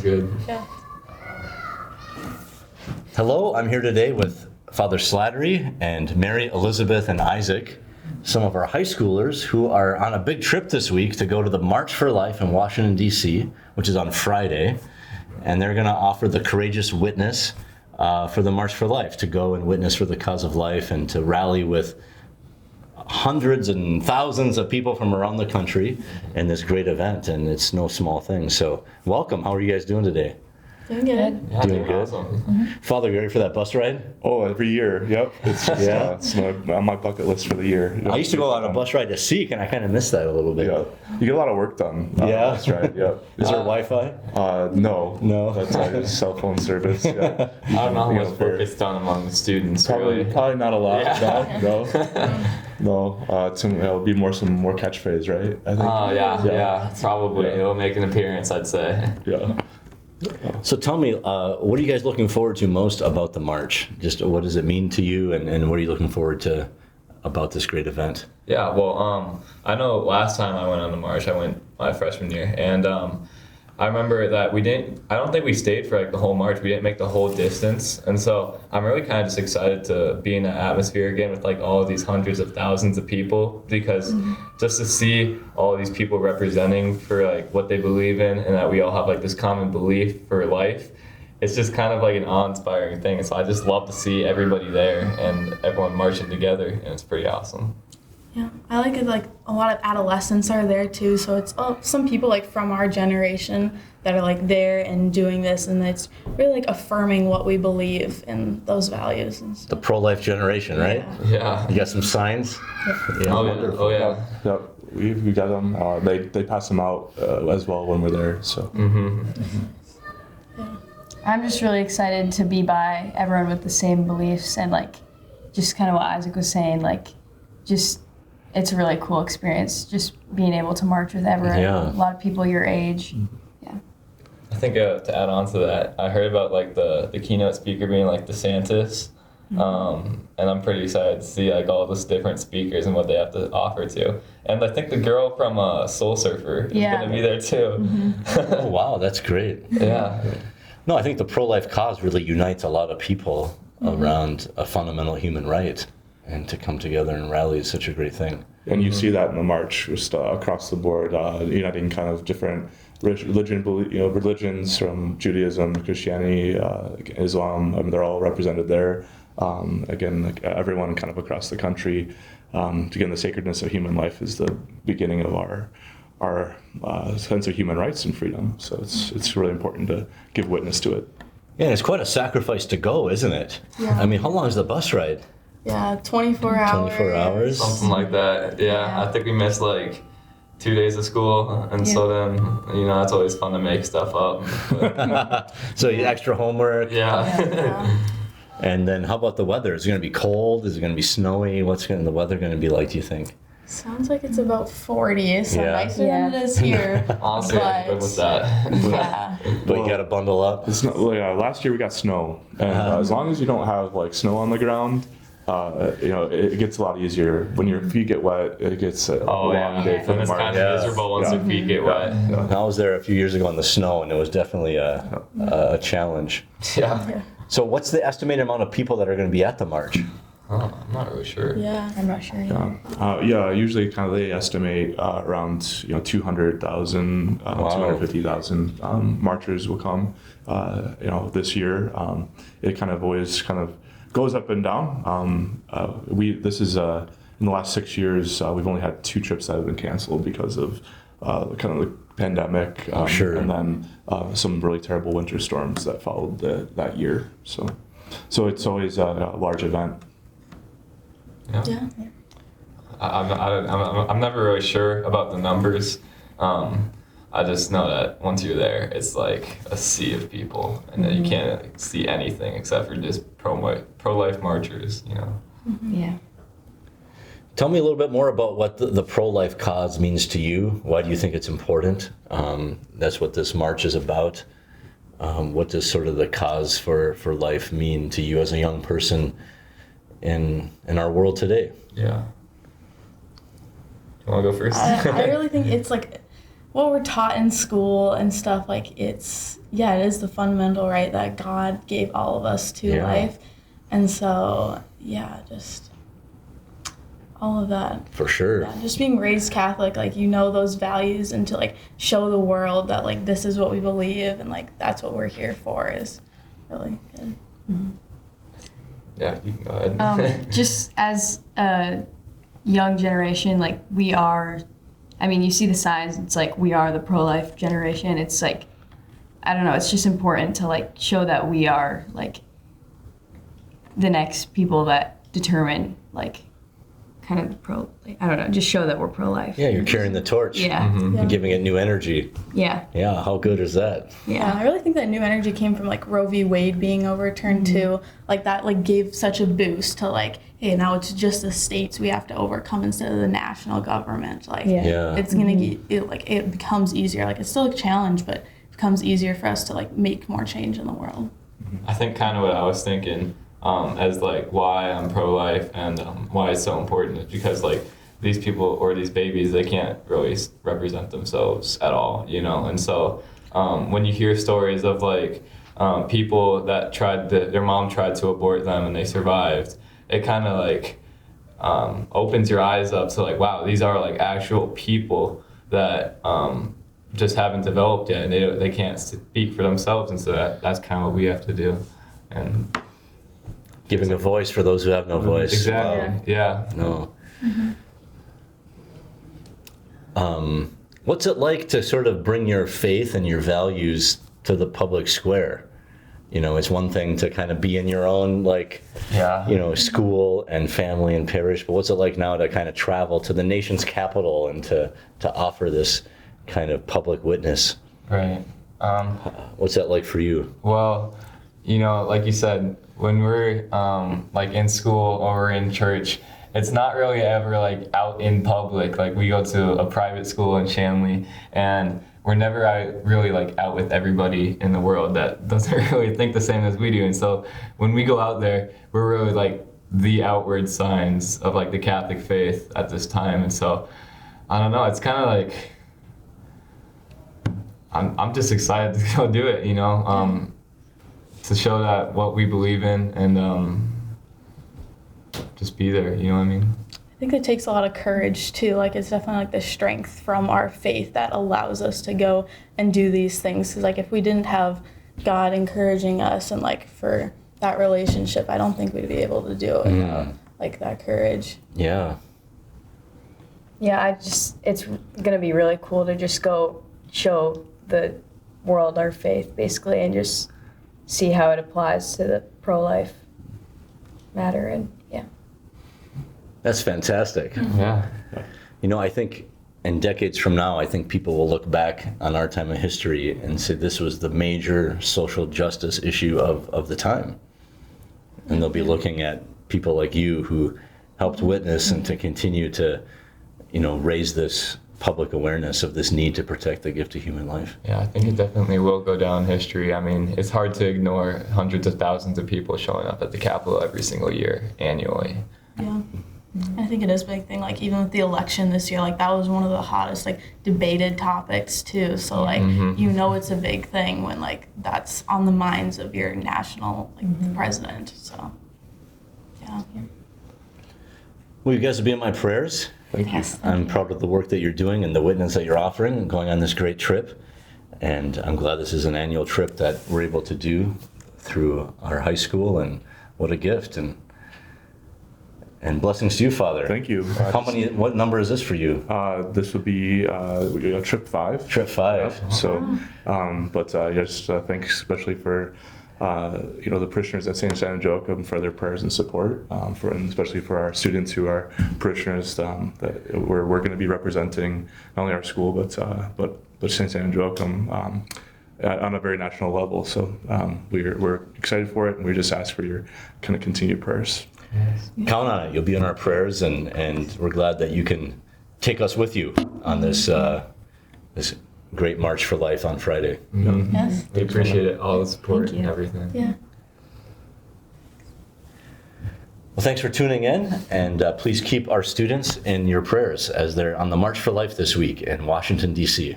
Sounds good. Yeah. Hello, I'm here today with Father Slattery and Mary, Elizabeth, and Isaac, some of our high schoolers who are on a big trip this week to go to the March for Life in Washington, D.C., which is on Friday. And they're going to offer the courageous witness for the March for Life, to go and witness for the cause of life and to rally with hundreds and thousands of people from around the country in this great event. And it's no small thing. So welcome. How are you guys doing today? Doing good. Yeah, Doing good. Awesome. Father, you ready for that bus ride? Oh, every year. Yep. It's just, Yeah. it's on my bucket list for the year. Yep. I used to go on a bus ride to Seek, and I kind of missed that a little bit. Yeah. You get a lot of work done. Yeah? That's right. Yep. Is there Wi-Fi? No. No. That's just cell phone service. Yeah. I don't know how You much know, work is done among the students, really. Probably not a lot. Yeah. No. It'll be some more catchphrase, right? I think. Oh, yeah, probably. Yeah. It'll make an appearance, I'd say. Yeah. So tell me, what are you guys looking forward to most about the March? Just what does it mean to you, and what are you looking forward to about this great event? Yeah, well, I know last time I went on the march, I went my freshman year, and I remember that I don't think we stayed for like the whole march. We didn't make the whole distance, and so I'm really kind of just excited to be in that atmosphere again with like all of these hundreds of thousands of people, because just to see all of these people representing for like what they believe in, and that we all have like this common belief for life, it's just kind of like an awe-inspiring thing. So I just love to see everybody there and everyone marching together, and it's pretty awesome. Yeah, I like it. Like a lot of adolescents are there too, so it's some people like from our generation that are like there and doing this, and it's really like affirming what we believe in those values and The stuff. pro-life generation, right? Yeah. You got some signs? Yeah. Oh yeah. Yep. We got them. They pass them out as well when we're there. So. I'm just really excited to be by everyone with the same beliefs, and like just kind of what Isaac was saying, like just it's a really cool experience just being able to march with everyone. Yeah. A lot of people your age. Yeah. I think to add on to that, I heard about like the keynote speaker being like DeSantis, and I'm pretty excited to see like all this different speakers and what they have to offer too. And I think the girl from Soul Surfer is Yeah. going to be there too. Oh, wow, that's great. Yeah. No, I think the pro-life cause really unites a lot of people around a fundamental human right, and to come together and rally is such a great thing. And you see that in the march, just across the board, uniting kind of different religions from Judaism, Christianity, Islam. I mean, they're all represented there. Again, like everyone kind of across the country. Again, the sacredness of human life is the beginning of our sense of human rights and freedom. So it's really important to give witness to it. Yeah, and it's quite a sacrifice to go, isn't it? Yeah. I mean, how long is the bus ride? Yeah, 24 hours. 24 hours? Something like that. Yeah. I think we missed like 2 days of school, and so then, it's always fun to make stuff up. But, So extra homework. yeah. Yeah. And then how about the weather? Is it going to be cold? Is it going to be snowy? What's the weather going to be like, do you think? Sounds like it's about 40, so Yeah. nicer than it is here. Honestly, I'm good with that. Yeah. But you got to bundle up. It's not, last year we got snow, and as long as you don't have like snow on the ground, it gets a lot easier. When your feet get wet, it gets a long day for And the it's march. kind of miserable once your feet get wet. I was there a few years ago in the snow, and it was definitely a challenge. Yeah. So what's the estimated amount of people that are going to be at the march? Oh, I'm not really sure. Yeah. I'm not sure. Usually kind of they estimate around 200,000, 250,000 marchers will come. This year, it kind of always kind of goes up and down. This is in the last 6 years, we've only had 2 trips that have been canceled because of kind of the pandemic, Sure. and then some really terrible winter storms that followed that year. So it's always a large event. Yeah. I'm never really sure about the numbers. I just know that once you're there, it's like a sea of people, and then you can't see anything except for just pro-life marchers, Yeah. Tell me a little bit more about what the pro-life cause means to you. Why do you think it's important? That's what this march is about. What does sort of the cause for life mean to you as a young person in our world today? Yeah. You want to go first? I really think it's like what we're taught in school and stuff, like it is the fundamental right that God gave all of us to life. And so, just all of that. For sure. Yeah, just being raised Catholic, like, those values, and to, like, show the world that, like, this is what we believe and, like, that's what we're here for is really good. Mm-hmm. Yeah, you can go ahead. Just as a young generation, like, we are, you see the signs, it's like we are the pro-life generation. It's like, I don't know, it's just important to, like, show that we are, like, the next people that determine, like, kind of just show that we're pro-life. Yeah, you're carrying the torch. Yeah. And giving it new energy. Yeah. Yeah, how good is that? Yeah, I really think that new energy came from, like, Roe v. Wade being overturned too. Like, that, like, gave such a boost to, like, hey, now it's just the states we have to overcome instead of the national government. Like, it's gonna get it becomes easier. Like, it's still a challenge, but it becomes easier for us to, like, make more change in the world. I think kind of what I was thinking as like why I'm pro-life and why it's so important is because like these people or these babies, they can't really represent themselves at all, and so when you hear stories of like people that their mom tried to abort them and they survived, it kind of like opens your eyes up to like, wow, these are like actual people that just haven't developed yet, and they can't speak for themselves, and so that's kind of what we have to do. And giving a voice for those who have no voice. Exactly. Yeah. No. What's it like to sort of bring your faith and your values to the public square? It's one thing to kind of be in your own, like, school and family and parish, but what's it like now to kind of travel to the nation's capital and to offer this kind of public witness? Right. What's that like for you? Well, like you said, when we're like in school or we're in church, it's not really ever like out in public. Like we go to a private school in Shanley, and we're never really like out with everybody in the world that doesn't really think the same as we do. And so when we go out there, we're really like the outward signs of like the Catholic faith at this time. And so I don't know, it's kind of like I'm just excited to go do it, to show that what we believe in and just be there, you know what I mean? I think it takes a lot of courage too. Like, it's definitely like the strength from our faith that allows us to go and do these things. Because like if we didn't have God encouraging us and like for that relationship, I don't think we'd be able to do it without like that courage. Yeah. Yeah, it's gonna be really cool to just go show the world our faith basically and just see how it applies to the pro-life matter. And That's fantastic. Yeah. I think in decades from now, I think people will look back on our time of history and say this was the major social justice issue of the time. And they'll be looking at people like you who helped witness and to continue to, raise this public awareness of this need to protect the gift of human life. Yeah, I think it definitely will go down in history. I mean, it's hard to ignore hundreds of thousands of people showing up at the Capitol every single year, annually. Yeah. I think it is a big thing, like even with the election this year, like that was one of the hottest like debated topics too. So like it's a big thing when like that's on the minds of your national the president. So yeah. Well, you guys will be in my prayers. Thank you. I'm proud of the work that you're doing and the witness that you're offering and going on this great trip. And I'm glad this is an annual trip that we're able to do through our high school, and what a gift. And blessings to you, Father. Thank you. What number is this for you? This would be trip 5. Trip 5. So, just thanks especially for the parishioners at St. San Joachim for their prayers and support, and especially for our students who are parishioners that we're going to be representing not only our school but St. San Joachim on a very national level. So we're excited for it, and we just ask for your kind of continued prayers. Yes. Count on it. You'll be in our prayers, and we're glad that you can take us with you on this this great March for Life on Friday. Mm-hmm. Yes. We appreciate it, all the support Thank and you. everything. Yeah. Well, thanks for tuning in, and please keep our students in your prayers as they're on the March for Life this week in Washington, D.C.